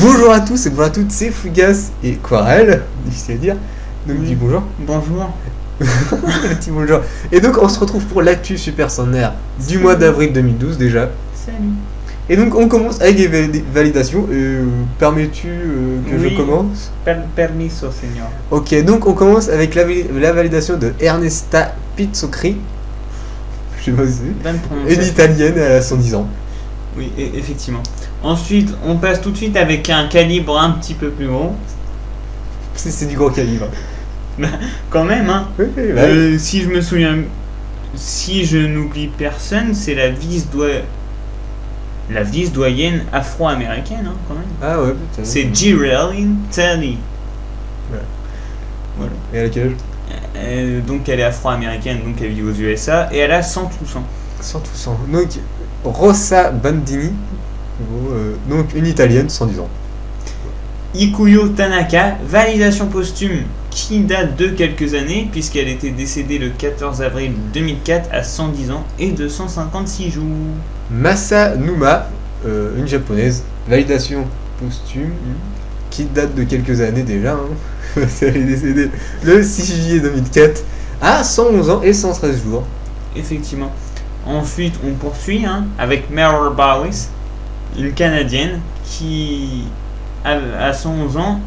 Bonjour à tous et bonjour à toutes, c'est Fugas et Quarel, difficile à dire. Donc Oui. dis bonjour. Bonjour. Dis bonjour. Et donc on se retrouve pour l'actu super centenaire du mois d'avril 2012 déjà. Salut. Et donc on commence avec les validations. Permets-tu que je Oui. commence? Permiso, señor. Ok, donc on commence avec la validation de Ernesta Pizzocri. Je sais pas si c'est. Bonne Une prononciation. italienne, elle a 110 ans. Oui, effectivement. Ensuite, on passe tout de suite avec un calibre un petit peu plus gros. C'est du gros calibre. Quand même, hein. Oui, oui, bah, Si je me souviens, si je n'oublie personne, c'est la vice-doyenne afro-américaine, hein, quand même. Ah ouais, putain. C'est Gillian Talley. Voilà. Et à quel âge? Donc elle est afro-américaine, donc elle vit aux USA et elle a 100 ans. 100 tout 100. Donc Rosa Bandini, donc une italienne, 110 ans. Ikuyo Tanaka, validation posthume qui date de quelques années puisqu'elle était décédée le 14 avril 2004 à 110 ans et 256 jours. Masa Numa, une japonaise, validation posthume qui date de quelques années déjà. Hein. Elle est décédée le 6 juillet 2004 à 111 ans et 113 jours. Effectivement. Ensuite, on poursuit avec Meryl Bowis, une Canadienne qui a 111 ans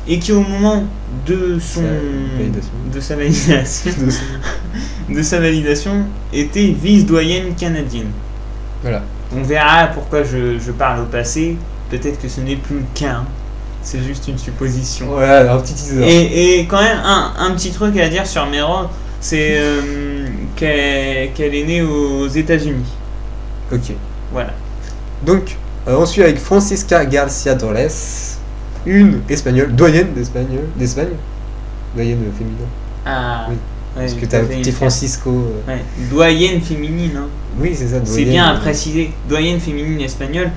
et qui au moment de sa validation était vice-doyenne canadienne. Voilà. On verra pourquoi je parle au passé. Peut-être que ce n'est plus le cas. Hein. C'est juste une supposition. Voilà, un petit teaser. Et quand même, un petit truc à dire sur Meryl, c'est qu'elle est née aux États-Unis. Ok. Voilà. Donc, on suit avec Francisca Garcia Torres, une espagnole, doyenne d'Espagne. Doyenne féminin. Ah, Oui. ouais, Parce que tout t'as à un fait, petit une Francisco. ouais. Doyenne féminine. Hein. Oui, c'est ça. C'est doyenne, bien à préciser. Doyenne féminine espagnole.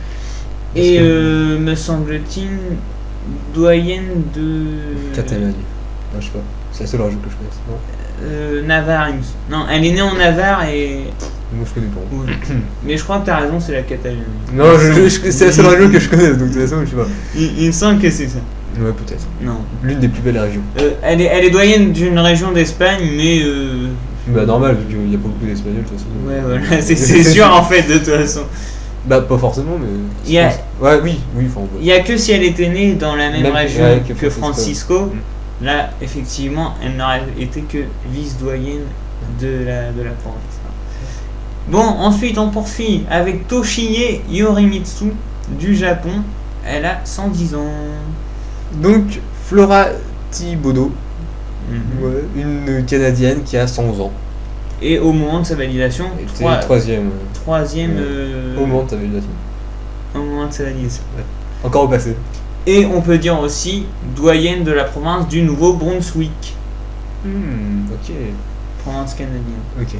Parce Et que- me semble-t-il, doyenne de. Catalogne. Non, je sais pas. C'est la seule région que je connaisse. Non, Navarre. Non, elle est née en Navarre et. moi je connais pas. Oui. Mais je crois que t'as raison, c'est la Catalogne. Non, c'est la seule région que je connais, donc de toute façon, je sais pas. Il me semble que c'est ça. Ouais, peut-être. Non. L'une des plus belles régions. Elle est doyenne d'une région d'Espagne, mais. Bah, normal, vu qu'il y a pas beaucoup d'Espagnols, de toute façon. Ouais, voilà, c'est sûr en fait, de toute façon. Bah, pas forcément, mais. Il y a- je pense- Ouais, oui, enfin. Ouais. Il n'y a que si elle était née dans la même Même- région ouais, que Francisco. Mm. Là, effectivement, elle n'aurait été que vice-doyenne de la province. Bon, ensuite, on poursuit avec Toshiie Yorimitsu du Japon. Elle a 110 ans. Donc, Flora Thibodeau, Mhm. ouais, une Canadienne qui a 111 ans. Et au moment de sa validation, Et troisième. troisième Ouais. Au moment de sa validation. au moment de sa validation. Encore au passé. Et on peut dire aussi doyenne de la province du Nouveau-Brunswick, Ok. province canadienne. Ok.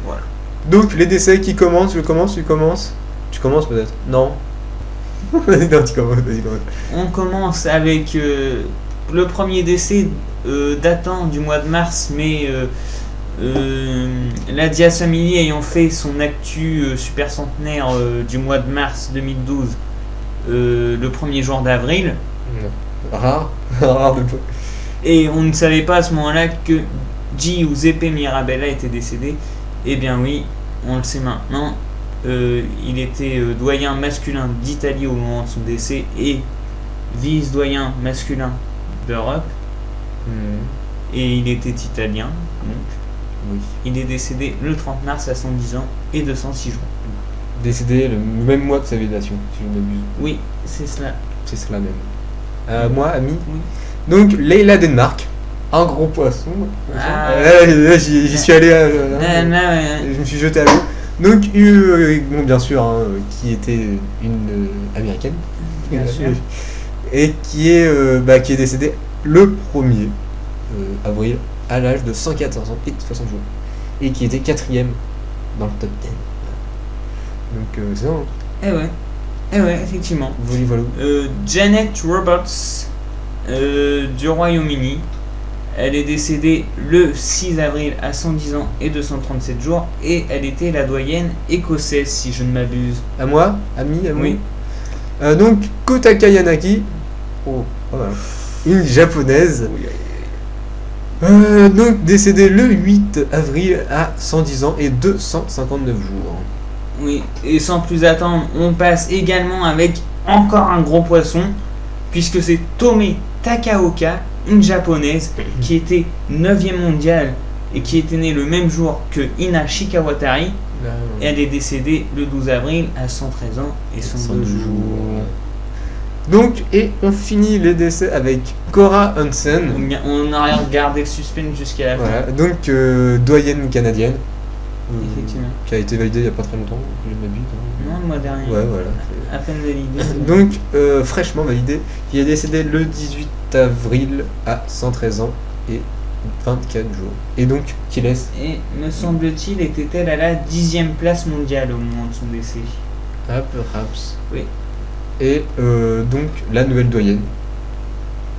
Voilà. Donc, les décès qui commencent, tu commences Tu commences peut-être? Non. Vas-y, non, tu commences, vas-y, commence. On commence avec le premier décès datant du mois de mars, mais la Diaz Family ayant fait son actu super centenaire du mois de mars 2012 le premier jour d'avril, Rare. Rare de peu. et on ne savait pas à ce moment-là que Giuseppe Mirabella était décédé. Eh bien oui, on le sait maintenant. Il était doyen masculin d'Italie au moment de son décès et vice-doyen masculin d'Europe. Et il était italien. Donc, Oui. il est décédé le 30 mars à 110 ans et 206 jours. Décédé le même mois de sa validation, si je ne m'abuse. Oui, c'est cela. C'est cela même. Moi, ami. Oui. Donc, Leila Denmark, un gros poisson. Ah. Là, j'y suis allé. Ouais. Je me suis jeté à l'eau. Donc, bon, bien sûr, qui était une américaine. Bien sûr. Et qui est décédée le 1er avril à l'âge de 114 ans et 60 jours. Et qui était 4ème dans le top 10. Donc, c'est ça. Hein. Eh ouais, effectivement. Voilà. Janet Roberts du Royaume-Uni. Elle est décédée le 6 avril à 110 ans et 237 jours et elle était la doyenne écossaise si je ne m'abuse. À moi, ami, à moi. Oui. Donc Kotaka Yanagi, oh, pas mal. Une japonaise, donc décédée le 8 avril à 110 ans et 259 jours. Oui, et sans plus attendre, on passe également avec encore un gros poisson, puisque c'est Tomei Takaoka, une japonaise qui était 9e mondiale et qui était née le même jour que Ina Shikawatari. Elle est décédée le 12 avril à 113 ans et 102 jours. Donc, et on finit les décès avec Cora Hansen. On a regardé le suspense jusqu'à la fin. Voilà, donc doyenne canadienne. Effectivement. Qui a été validée il n'y a pas très longtemps, je m'abuse. Non, le mois dernier. Ouais, voilà. À peine validée. Donc, fraîchement validée. Qui est décédée le 18 avril à 113 ans et 24 jours. Et donc, qui laisse. Et me semble-t-il, était-elle à la 10e place mondiale au moment de son décès? Ah, perhaps. Oui. Et donc, la nouvelle doyenne.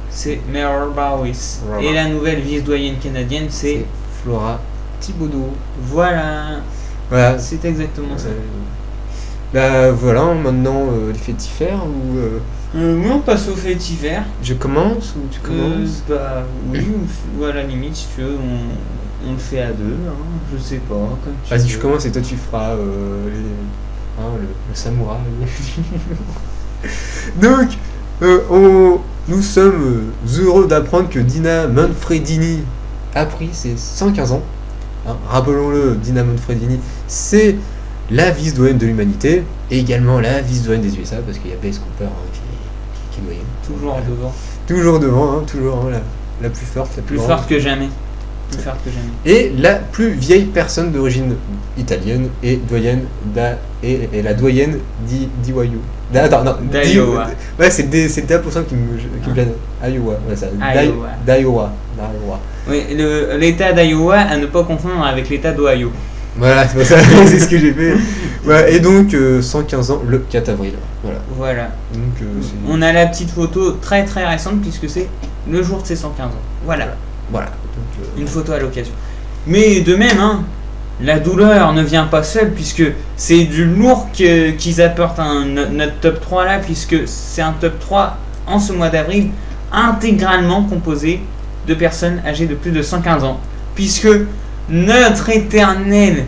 C'est Meryl Bowis. Et la nouvelle vice-doyenne canadienne, c'est Flora Thibodeau. Voilà. Voilà. C'est exactement ça. Bah voilà, maintenant les faits divers ou. Oui, on passe aux faits divers. Je commence ou tu commences? Bah oui, ou à la limite, si tu veux, on le fait à deux, hein, je sais pas. Vas-y, je commence et toi tu feras le samouraï. Donc, nous sommes heureux d'apprendre que Dina Manfredini a pris ses 115 ans. Hein, rappelons-le, Dina Manfredini, c'est la vice-doyenne de l'humanité et également la vice-doyenne des USA parce qu'il y a Bess Cooper qui est doyenne. Toujours devant. Toujours devant, hein, toujours hein, la plus forte, la plus forte que jamais. Plus forte que jamais. Et la plus vieille personne d'origine italienne et doyenne et la doyenne d'Iowa. D'Iowa. Ouais, c'est le D% qui me gêne. Iowa, ouais, ça. D'Iowa. Oui, l'état d'Iowa à ne pas confondre avec l'état d'Ohio. Voilà, c'est ça, c'est ce que j'ai fait. Ouais, et donc 115 ans le 4 avril. Voilà. Donc, on a la petite photo très très récente puisque c'est le jour de ses 115 ans. Voilà. Donc, une photo à l'occasion. Mais de même, hein, la douleur ne vient pas seule puisque c'est du lourd qu'ils apportent notre top 3 là, puisque c'est un top 3 en ce mois d'avril intégralement composé de personnes âgées de plus de 115 ans. Puisque notre éternel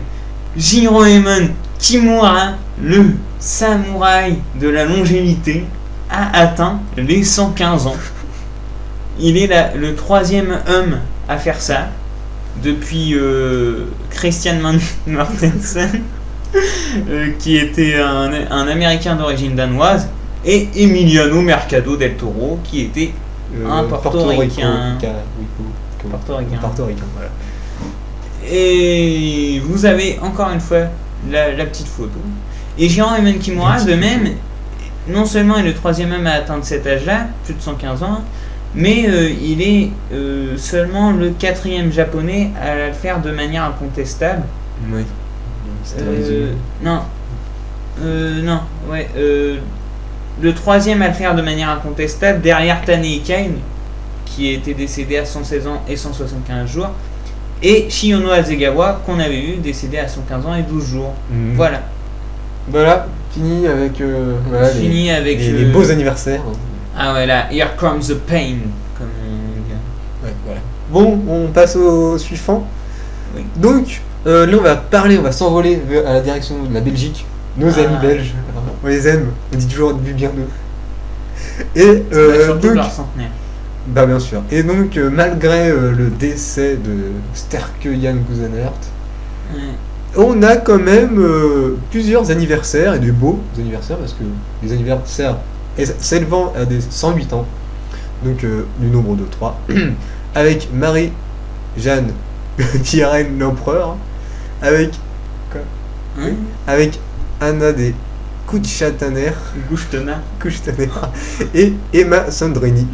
Jiroemon Kimura, le samouraï de la longévité, a atteint les 115 ans. Il est le 3e homme à faire ça depuis Christian Mortensen qui était un américain d'origine danoise, et Emiliano Mercado del Toro qui était un portoricain. Portoricain, voilà. Et vous avez encore une fois la petite photo. Et Jiroemon Kimura, de même, non seulement est le 3e homme à atteindre cet âge-là, plus de 115 ans, mais il est seulement le 4e japonais à le faire de manière incontestable. Oui. Le 3e à le faire de manière incontestable, derrière Tanei Kain, qui était décédé à 116 ans et 175 jours, et Shihono Hasegawa, qu'on avait vu, décédé à 115 ans et 12 jours. Voilà. Voilà, fini avec, les beaux anniversaires. Ah ouais, là, here comes the pain, comme on dit. Ouais, voilà. Bon, on passe au suivant. Oui. Donc, là on va s'envoler à la direction de la Belgique. Nos amis belges, on les aime, on dit toujours du bien d'eux. Et surtout donc, leur centenaire. Bah bien sûr. Et donc malgré le décès de Sterke Jan Guzenert, on a quand même plusieurs anniversaires et des beaux anniversaires parce que les anniversaires s'élevant à des 108 ans, donc du nombre de 3, avec Marie-Jeanne Pierre l'Empereur, avec quoi avec Anna des Kouchtaner et Emma Sandrini,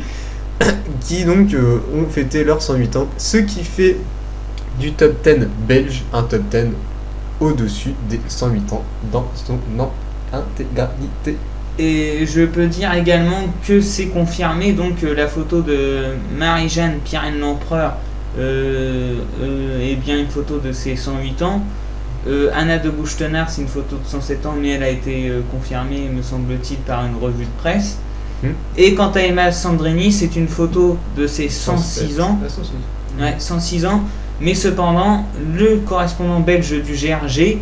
qui donc ont fêté leurs 108 ans, ce qui fait du top 10 belge un top 10 au-dessus des 108 ans dans son intégralité. Et je peux dire également que c'est confirmé, donc la photo de Marie-Jeanne Pierre l'Empereur est bien une photo de ses 108 ans. Anna de Buchtenard, c'est une photo de 107 ans, mais elle a été confirmée, me semble-t-il, par une revue de presse. Et quant à Emma Sandrini, c'est une photo de ses 106 ans. 106 ans. Mais cependant, le correspondant belge du GRG,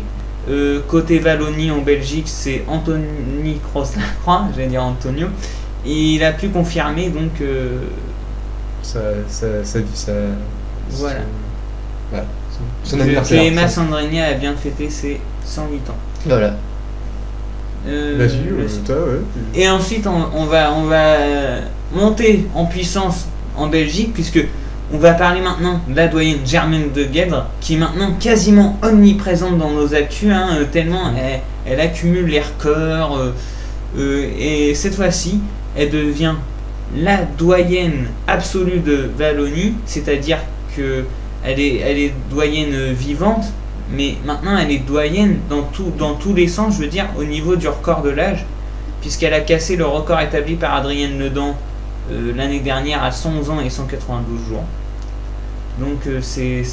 côté Wallonie en Belgique, c'est Anthony Cross-Lacroix, j'allais dire Antonio. Il a pu confirmer donc voilà. Son anniversaire. Emma Sandrini a bien fêté ses 108 ans. Voilà. Ouais. Et ensuite, on va monter en puissance en Belgique, puisque on va parler maintenant de la doyenne Germaine de Gueldre, qui est maintenant quasiment omniprésente dans nos actus, tellement elle accumule les records. Et cette fois-ci, elle devient la doyenne absolue de Wallonie, c'est-à-dire que elle est doyenne vivante, mais maintenant elle est doyenne dans tous les sens, je veux dire, au niveau du record de l'âge, puisqu'elle a cassé le record établi par Adrienne Ledan l'année dernière à 111 ans et 192 jours. Donc c'est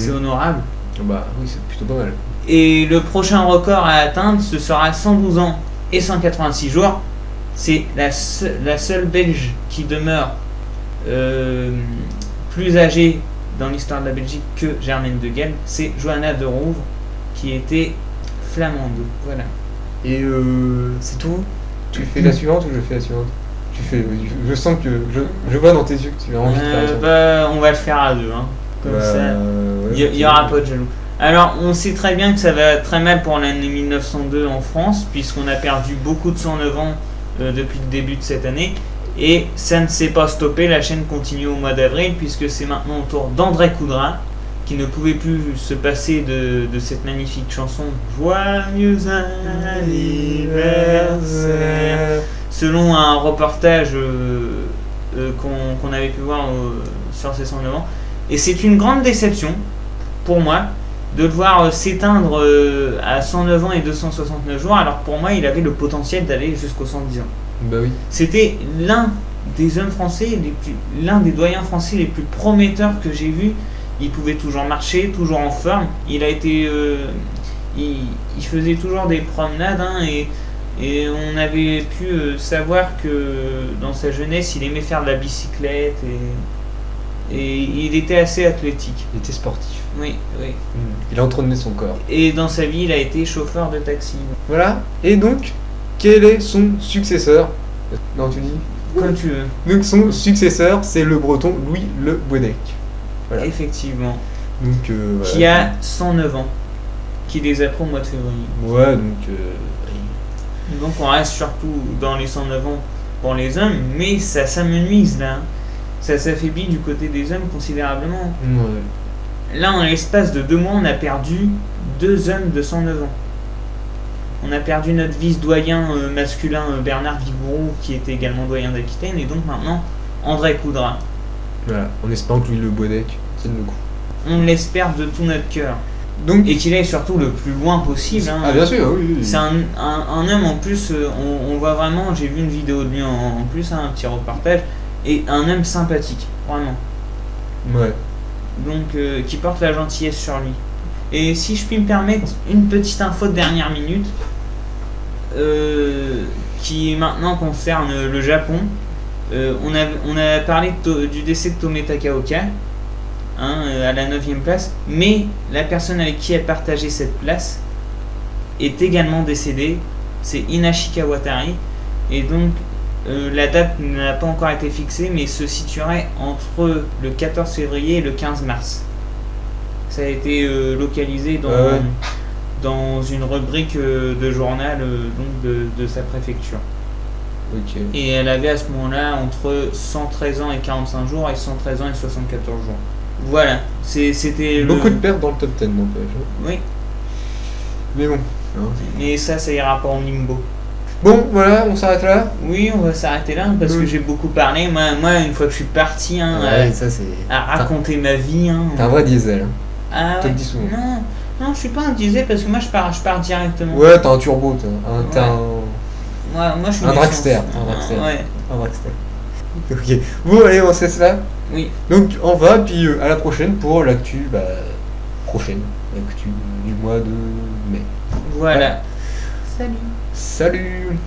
honorable. Bah oui, c'est plutôt pas mal. Et le prochain record à atteindre, ce sera 112 ans et 186 jours. C'est la seule Belge qui demeure plus âgée dans l'histoire de la Belgique que Germaine de Gueldre. C'est Johanna de Rouvre, qui était flamande. Voilà. Et c'est tout? Tu fais la suivante ou je fais la suivante? Tu fais. Je sens que je vois dans tes yeux que tu as envie de faire la on va le faire à deux, comme ça. Ouais, il y aura pas de jaloux. Alors, on sait très bien que ça va très mal pour l'année 1902 en France, puisqu'on a perdu beaucoup de 109 ans depuis le début de cette année. Et ça ne s'est pas stoppé, la chaîne continue au mois d'avril, puisque c'est maintenant au tour d'André Coudrin, qui ne pouvait plus se passer de cette magnifique chanson Joyeux anniversaire, selon un reportage qu'on avait pu voir sur ses 109 ans. Et c'est une grande déception pour moi de le voir s'éteindre à 109 ans et 269 jours, alors pour moi il avait le potentiel d'aller jusqu'aux 110 ans. Bah oui. C'était l'un des hommes français, l'un des doyens français les plus prometteurs que j'ai vu. Il pouvait toujours marcher, toujours en forme. Il a été, il faisait toujours des promenades, et on avait pu savoir que dans sa jeunesse, il aimait faire de la bicyclette et il était assez athlétique. Il était sportif. Oui. Il a entraîné son corps. Et dans sa vie, il a été chauffeur de taxi. Voilà. Et donc, quel est son successeur? Non, tu dis? Comme tu veux. Donc son successeur, c'est le breton Louis Le Boinec. Voilà. Effectivement. Donc, voilà. Qui a 109 ans. Qui les a pris au mois de février. Ouais, donc... Donc on reste surtout dans les 109 ans pour les hommes, mais ça s'amenuise là. Ça s'affaiblit du côté des hommes considérablement. Ouais. Là, en l'espace de 2 mois, on a perdu 2 hommes de 109 ans. On a perdu notre vice-doyen masculin Bernard Vigourou, qui était également doyen d'Aquitaine, et donc maintenant André Coudrin. Voilà, en espérant que Louis Le Boinec tienne le coup. On l'espère de tout notre cœur. Donc, et qu'il aille surtout le plus loin possible. Ah bien sûr, oui. C'est un homme en plus, on voit vraiment, j'ai vu une vidéo de lui en plus, un petit reportage, et un homme sympathique, vraiment. Ouais. Donc qui porte la gentillesse sur lui. Et si je puis me permettre une petite info de dernière minute, qui maintenant concerne le Japon. On a parlé du décès de Tome Takaoka, à la 9e place, mais la personne avec qui elle partageait cette place est également décédée, c'est Inashika Watari, et donc la date n'a pas encore été fixée, mais se situerait entre le 14 février et le 15 mars. Ça a été localisé dans une rubrique de journal de sa préfecture. Okay. Et elle avait à ce moment-là entre 113 ans et 45 jours et 113 ans et 74 jours. Voilà, c'était beaucoup de pertes dans le top 10 n'empêche. Oui. Mais bon. Mais ça ira pas en limbo. Bon, voilà, on s'arrête là. Oui, on va s'arrêter là parce que j'ai beaucoup parlé. Moi, une fois que je suis parti à raconter ma vie. T'es un vrai diesel. Ah ouais. Te le dis souvent. Non, je suis pas un diesel parce que moi je pars directement. Ouais, t'as un turbo, t'as moi, je suis un dragster. Ouais. Un dragster. Ok. Bon, allez, on se laisse là. Oui. Donc, on va, puis à la prochaine pour l'actu prochaine. l'actu du mois de mai. Voilà. Salut. Salut!